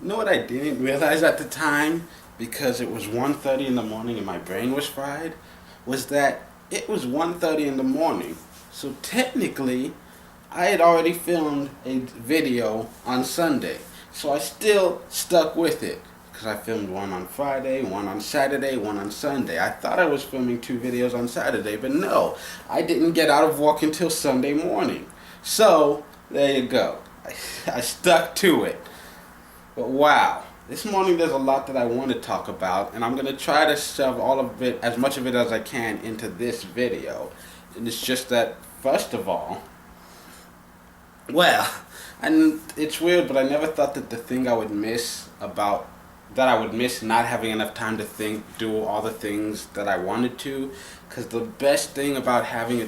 You know what I didn't realize at the time, because it was 1:30 in the morning and my brain was fried, was that it was 1:30 in the morning. So technically, I had already filmed a video on Sunday. So I still stuck with it. Because I filmed one on Friday, one on Saturday, one on Sunday. I thought I was filming 2 videos on Saturday, but no. I didn't get out of work until Sunday morning. So, there you go. I stuck to it. But wow, this morning there's a lot that I want to talk about, and I'm going to try to shove all of it, as much of it as I can, into this video. And it's just that, first of all, well, and it's weird, but I never thought that the thing I would miss about, that I would miss not having enough time to think, do all the things that I wanted to, because the best thing about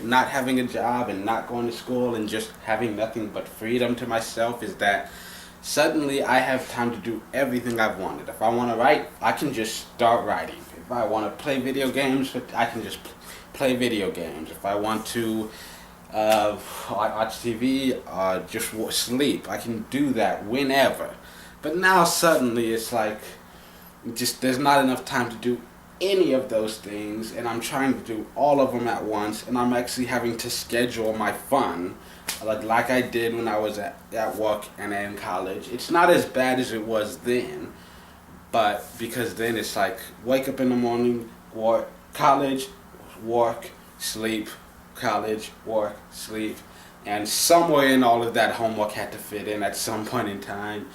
not having a job and not going to school and just having nothing but freedom to myself is that suddenly I have time to do everything I've wanted. If I want to write, I can just start writing. If I want to play video games, I can just play video games. If I want to watch TV, just sleep, I can do that whenever. But now suddenly it's like, just there's not enough time to do any of those things, and I'm trying to do all of them at once, and I'm actually having to schedule my fun like I did when I was at work and in college. It's not as bad as it was then, but because then it's like wake up in the morning, work, college, work, sleep, college, work, sleep, and somewhere in all of that homework had to fit in at some point in time.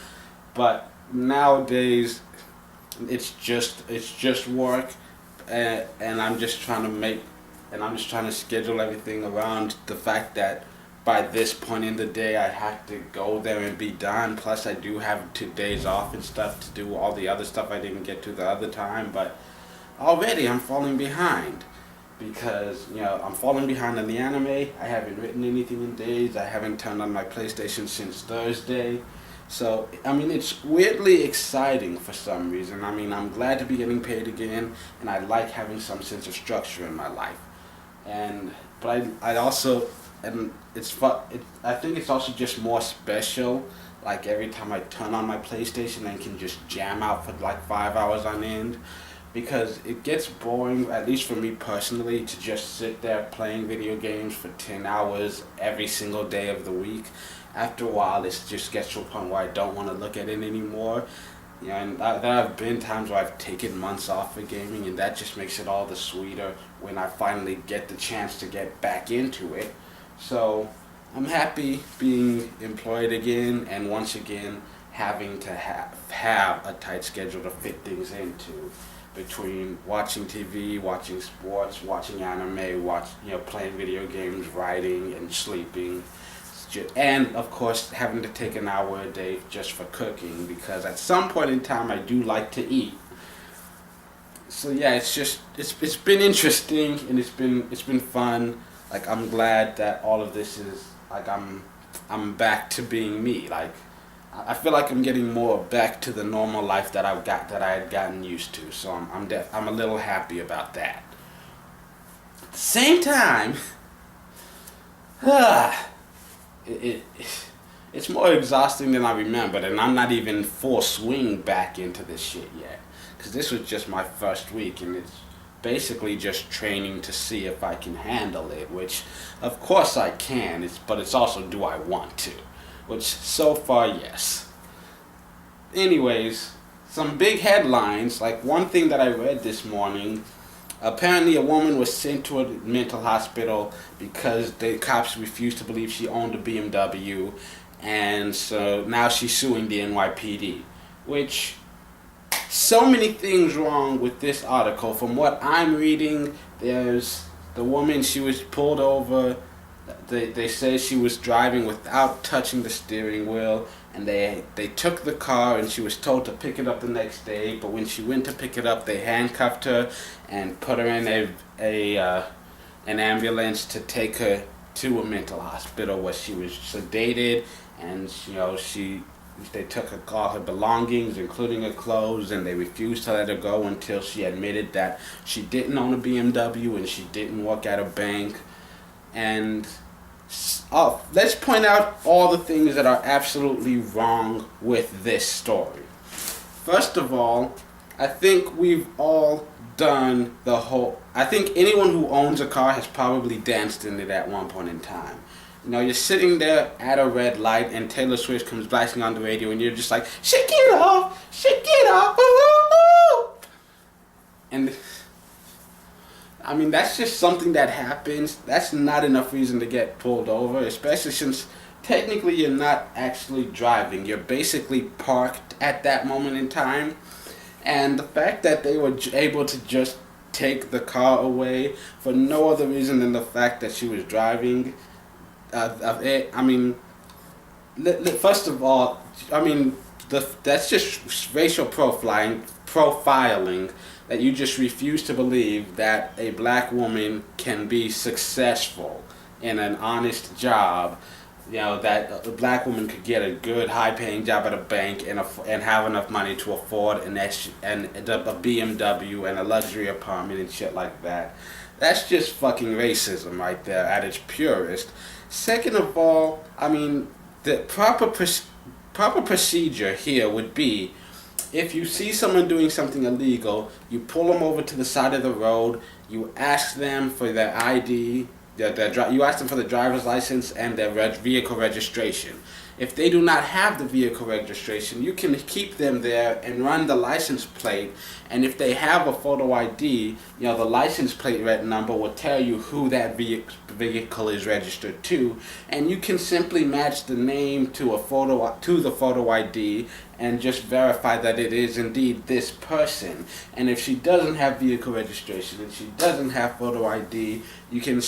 But nowadays it's just work, and I'm just trying to schedule everything around the fact that by this point in the day I have to go there and be done. Plus I do have 2 days off and stuff to do all the other stuff I didn't get to the other time. But already I'm falling behind, because I'm falling behind on the anime. I haven't written anything in days. I haven't turned on my PlayStation since Thursday. So, I mean, it's weirdly exciting for some reason. I mean, I'm glad to be getting paid again, and I like having some sense of structure in my life. But I also, and it's fun. I think it's also just more special. Like every time I turn on my PlayStation and can just jam out for like 5 hours on end, because it gets boring, at least for me personally, to just sit there playing video games for 10 hours every single day of the week. After a while, it just gets to a point where I don't want to look at it anymore. And there have been times where I've taken months off for gaming, and that just makes it all the sweeter when I finally get the chance to get back into it. So I'm happy being employed again, and once again having to have a tight schedule to fit things into, between watching TV, watching sports, watching anime, playing video games, writing, and sleeping. And of course having to take an hour a day just for cooking, because at some point in time I do like to eat. So yeah, it's been interesting, and it's been fun. Like, I'm glad that all of this is like I'm back to being me. Like, I feel like I'm getting more back to the normal life that I had gotten used to. So I'm a little happy about that. At the same time, it's more exhausting than I remembered, and I'm not even full swing back into this shit yet. Because this was just my first week, and it's basically just training to see if I can handle it, which of course I can, but it's also, do I want to? Which, so far, yes. Anyways, some big headlines. Like, one thing that I read this morning, apparently a woman was sent to a mental hospital because the cops refused to believe she owned a BMW, and so now she's suing the NYPD. Which, so many things wrong with this article. From what I'm reading, there's the woman, she was pulled over. They say she was driving without touching the steering wheel, and they took the car, and she was told to pick it up the next day. But when she went to pick it up, they handcuffed her and put her in an ambulance to take her to a mental hospital, where she was sedated, and they took all her belongings, including her clothes, and they refused to let her go until she admitted that she didn't own a BMW and she didn't work at a bank. And let's point out all the things that are absolutely wrong with this story. First of all, I think we've all done the whole. I think anyone who owns a car has probably danced in it at one point in time. You know, you're sitting there at a red light and Taylor Swift comes blasting on the radio and you're just like, shake it off, ooh, ooh, ooh. And I mean, that's just something that happens. That's not enough reason to get pulled over, especially since technically you're not actually driving. You're basically parked at that moment in time. And the fact that they were able to just take the car away for no other reason than the fact that she was driving, I mean, first of all, I mean, that's just racial profiling that you just refuse to believe that a black woman can be successful in an honest job. You know, that a black woman could get a good high-paying job at a bank and have enough money to afford a BMW and a luxury apartment and shit like that. That's just fucking racism right there at its purest. Second of all, I mean, the proper procedure here would be, if you see someone doing something illegal, you pull them over to the side of the road, you ask them for their ID, you ask them for the driver's license and their vehicle registration. If they do not have the vehicle registration, you can keep them there and run the license plate. And if they have a photo ID, you know, the license plate number will tell you who that vehicle is registered to, and you can simply match the name to the photo ID and just verify that it is indeed this person. And if she doesn't have vehicle registration and she doesn't have photo ID, you can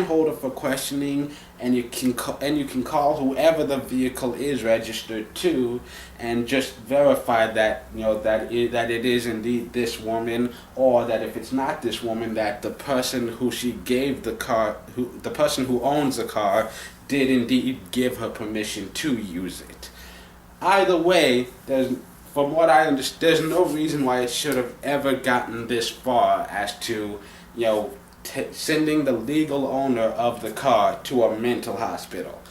hold her for questioning, and you can call whoever the vehicle is registered to, and just verify that, you know, that it is indeed this woman, or that if it's not this woman, that the person who she gave the car, the person who owns the car, did indeed give her permission to use it. Either way, from what I understand, there's no reason why it should have ever gotten this far as to, you know, sending the legal owner of the car to a mental hospital.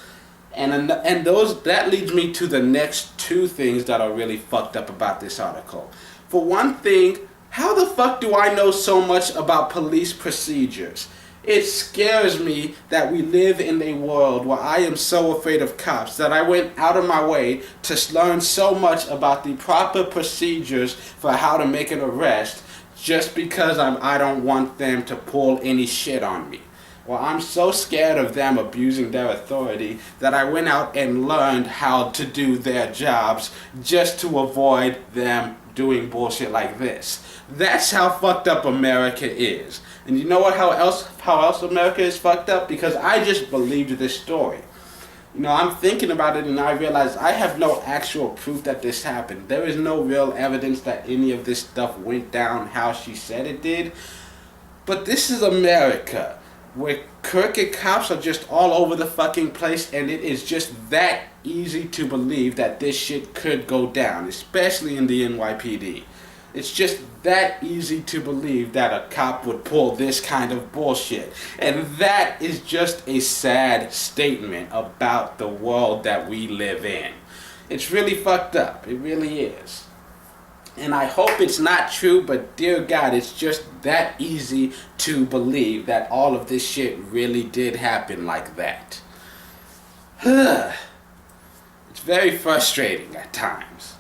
And that leads me to the next two things that are really fucked up about this article. For one thing, how the fuck do I know so much about police procedures? It scares me that we live in a world where I am so afraid of cops that I went out of my way to learn so much about the proper procedures for how to make an arrest, just because I don't want them to pull any shit on me. Well, I'm so scared of them abusing their authority that I went out and learned how to do their jobs just to avoid them doing bullshit like this. That's how fucked up America is. And you know what? How else America is fucked up? Because I just believed this story. You know, I'm thinking about it and I realize I have no actual proof that this happened. There is no real evidence that any of this stuff went down how she said it did. But this is America, where crooked cops are just all over the fucking place, and it is just that easy to believe that this shit could go down, especially in the NYPD. It's just that easy to believe that a cop would pull this kind of bullshit. And that is just a sad statement about the world that we live in. It's really fucked up. It really is. And I hope it's not true, but dear God, it's just that easy to believe that all of this shit really did happen like that. It's very frustrating at times.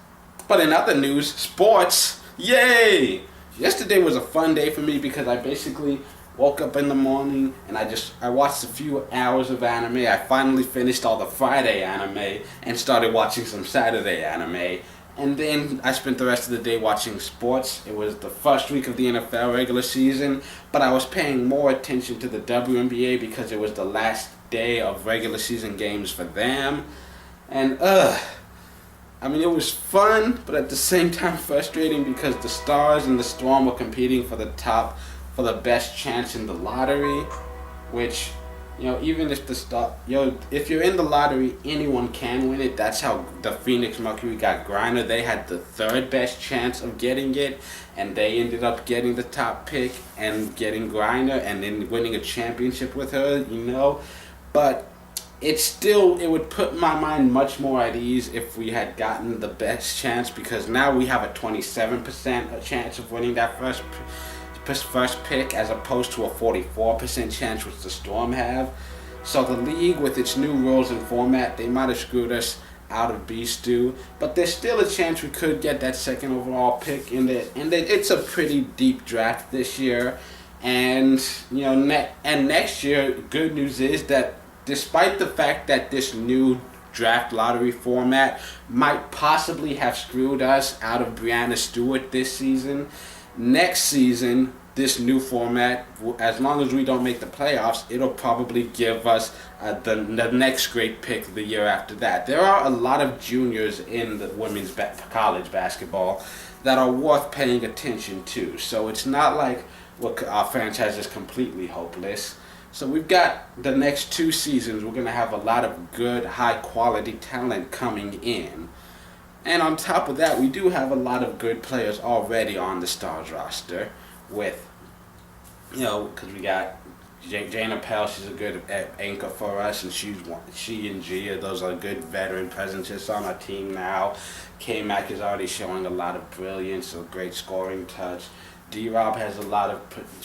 But in other news, sports, yay! Yesterday was a fun day for me because I basically woke up in the morning and I watched a few hours of anime. I finally finished all the Friday anime and started watching some Saturday anime. And then I spent the rest of the day watching sports. It was the first week of the NFL regular season, but I was paying more attention to the WNBA because it was the last day of regular season games for them. And I mean, it was fun, but at the same time frustrating because the Stars and the Storm were competing for the best chance in the lottery, which, you know, even if if you're in the lottery, anyone can win it. That's how the Phoenix Mercury got Griner. They had the third best chance of getting it, and they ended up getting the top pick and getting Griner and then winning a championship with her, you know. But it would put my mind much more at ease if we had gotten the best chance, because now we have a 27% chance of winning that first pick as opposed to a 44% chance which the Storm have. So the league, with its new rules and format, they might have screwed us out of Beast Stew, but there's still a chance we could get that second overall pick in it, and it's a pretty deep draft this year. And next year, good news is that despite the fact that this new draft lottery format might possibly have screwed us out of Brianna Stewart this season, next season, this new format, as long as we don't make the playoffs, it'll probably give us the next great pick the year after that. There are a lot of juniors in the women's college basketball that are worth paying attention to. So it's not like our franchise is completely hopeless. So we've got the next 2 seasons, we're going to have a lot of good, high-quality talent coming in. And on top of that, we do have a lot of good players already on the Stars roster with, because we got Jane Appel, she's a good anchor for us, and she and Gia, those are good veteran presences on our team now. K-Mac is already showing a lot of brilliance, a great scoring touch. D-Rob has a lot of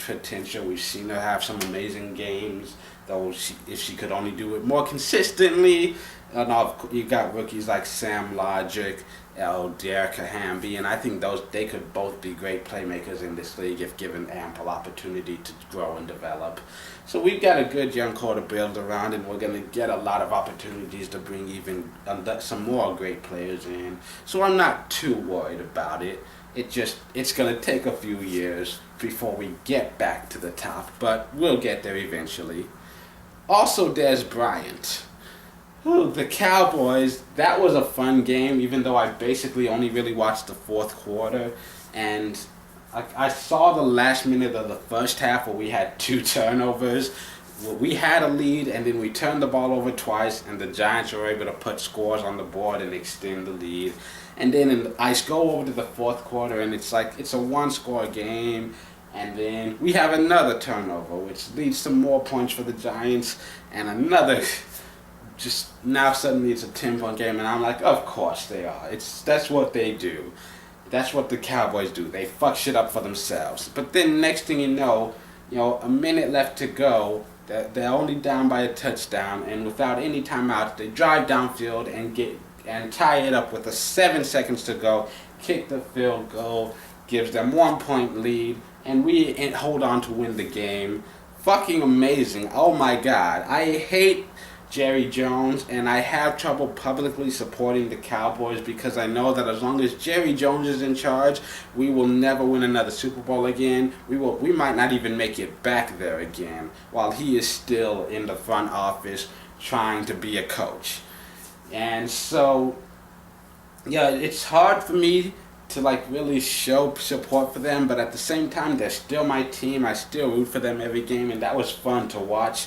potential. We've seen her have some amazing games, though if she could only do it more consistently. You got rookies like Sam Logic, Derek Hamby, and I think they could both be great playmakers in this league if given ample opportunity to grow and develop. So we've got a good young core to build around, and we're going to get a lot of opportunities to bring even some more great players in. So I'm not too worried about it. It's going to take a few years before we get back to the top, but we'll get there eventually. Also, Des Bryant. The Cowboys, that was a fun game, even though I basically only really watched the fourth quarter. And I saw the last minute of the first half where we had 2 turnovers. We had a lead, and then we turned the ball over twice, and the Giants were able to put scores on the board and extend the lead. And then I go over to the fourth quarter, and it's a 1-score game. And then we have another turnover, which leads to more points for the Giants, and another. Just now suddenly it's a 10-point game, and I'm like, of course they are. That's what they do. That's what the Cowboys do. They fuck shit up for themselves. But then next thing you know, a minute left to go. They're only down by a touchdown, and without any timeouts, they drive downfield and tie it up with 7 seconds to go. Kick the field goal, gives them 1-point lead, and we hold on to win the game. Fucking amazing! Oh my God, I hate Jerry Jones, and I have trouble publicly supporting the Cowboys because I know that as long as Jerry Jones is in charge, we will never win another Super Bowl again. We might not even make it back there again while he is still in the front office trying to be a coach. And so, yeah, it's hard for me to really show support for them, but at the same time, they're still my team. I still root for them every game, and that was fun to watch.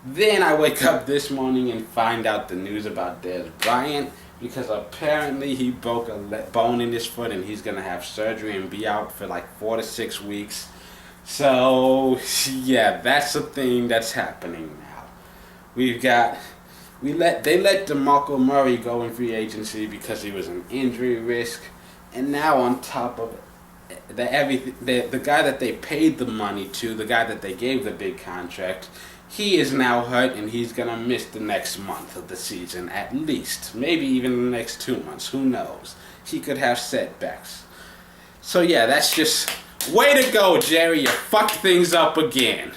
Then I wake up this morning and find out the news about Des Bryant, because apparently he broke a bone in his foot and he's going to have surgery and be out for 4 to 6 weeks. So, yeah, that's the thing that's happening now. They let DeMarco Murray go in free agency because he was an injury risk, and now on top of the guy that they paid the money to, the guy that they gave the big contract, he is now hurt, and he's going to miss the next month of the season at least. Maybe even the next 2 months. Who knows? He could have setbacks. So yeah, that's just... Way to go, Jerry. You fucked things up again.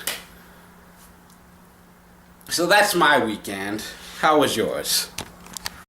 So that's my weekend. How was yours?